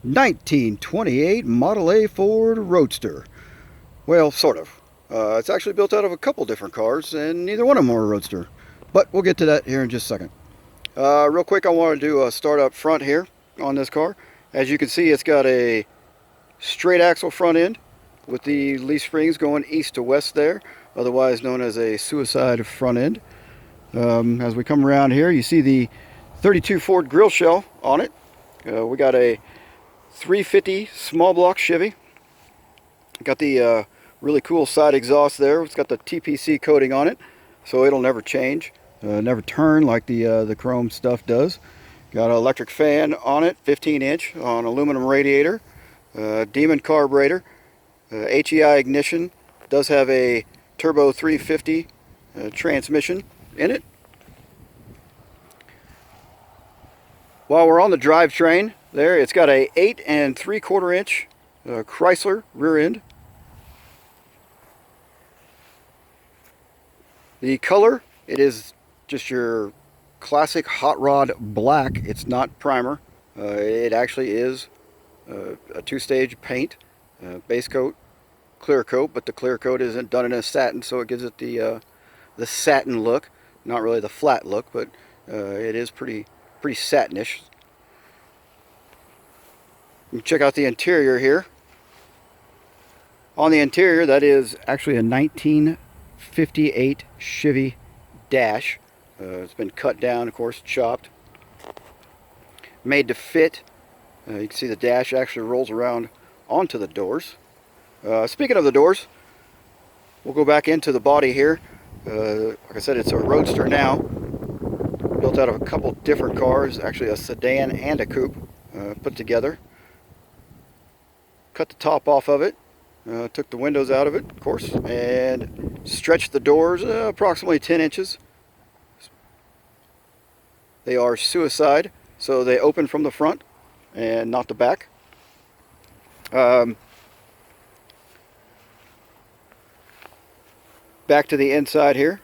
1928 Model A Ford Roadster. Well, sort of. It's actually built out of a couple different cars, and neither one of them are a Roadster. But we'll get to that here in just a second. Real quick, I want to do a start up front here on this car. As you can see, it's got a straight axle front end with the leaf springs going east to west there, otherwise known as a suicide front end. As we come around here, you see the 32 Ford grill shell on it. We got a 350 small block Chevy. Got the really cool side exhaust there. It's got the TPC coating on it, so it'll never change, never turn like the chrome stuff does. Got an electric fan on it, 15-inch on aluminum radiator, Demon carburetor, HEI ignition. Does have a turbo 350 transmission in it. While we're on the drivetrain, there it's got a 8 3/4-inch Chrysler rear end. The color, it is just your classic hot rod black. It's not primer. It actually is a two-stage paint, base coat, clear coat, but the clear coat isn't done in a satin, so it gives it the satin look. Not really the flat look, but it is pretty satinish. You check out the interior here. On the interior, that is actually a 1958 Chevy dash. It's been cut down, of course, chopped, made to fit. You can see the dash actually rolls around onto the doors. Speaking of the doors, we'll go back into the body here. Like I said, it's a Roadster now, built out of a couple different cars, actually a sedan and a coupe put together. Cut the top off of it, took the windows out of it, of course, and stretched the doors approximately 10 inches. They are suicide, so they open from the front and not the back. Back to the inside here.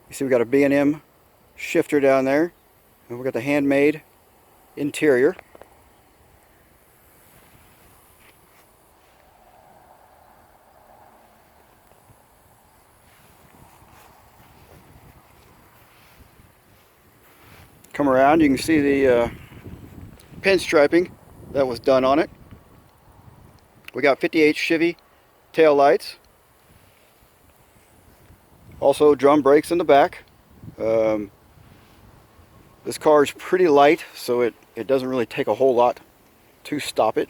You see we got a B&M shifter down there, and we got the handmade interior. Come around, you can see the pinstriping that was done on it. We got 58 Chevy tail lights. Also drum brakes in the back. This car is pretty light, so it doesn't really take a whole lot to stop it.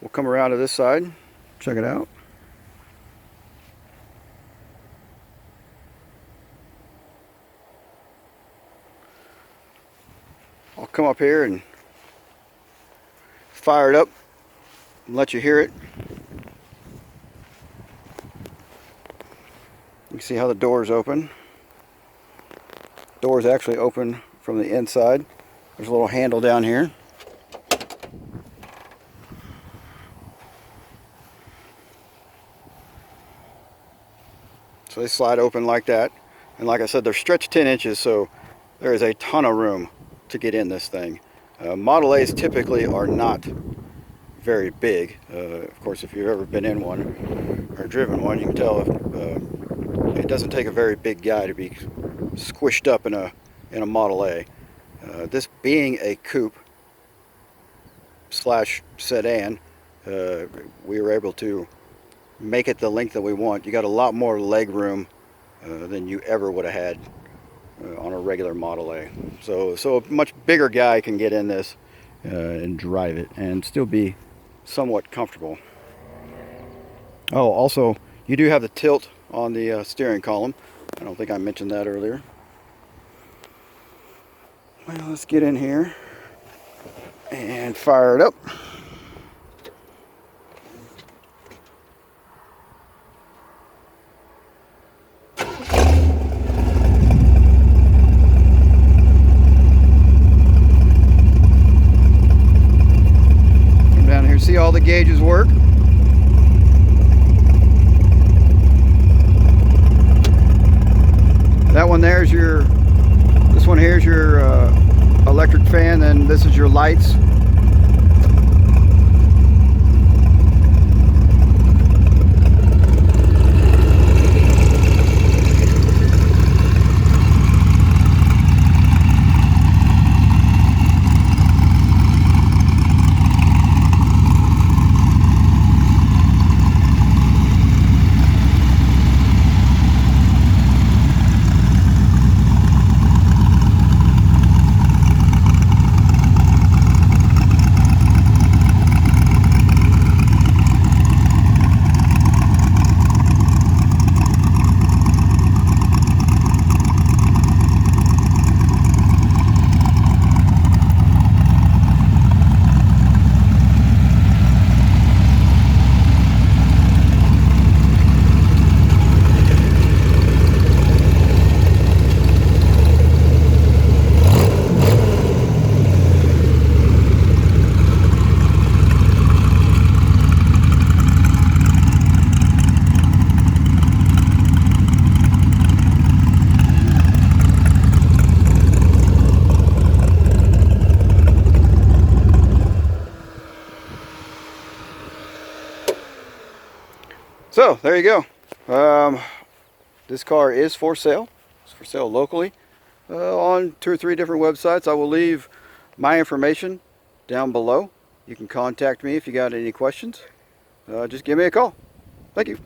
We'll come around to this side, check it out. I'll come up here and fire it up and let you hear it. You can see how the doors open. Doors actually open from the inside. There's a little handle down here. So they slide open like that. And like I said, they're stretched 10 inches, so there is a ton of room to get in this thing. Model A's typically are not very big. Of course, if you've ever been in one or driven one, you can tell it doesn't take a very big guy to be squished up in a Model A. This being a coupe slash sedan, we were able to make it the length that we want. You got a lot more leg room than you ever would have had on a regular Model A. So a much bigger guy can get in this and drive it and still be somewhat comfortable. Oh, also, you do have the tilt on the steering column. I don't think I mentioned that earlier. Well, let's get in here and fire it up. See all the gauges work. That one there is your, this one here is your electric fan, and this is your lights. So there you go. This car is for sale. It's for sale locally on 2 or 3 different websites. I will leave my information down below. You can contact me if you got any questions. Just give me a call. Thank you.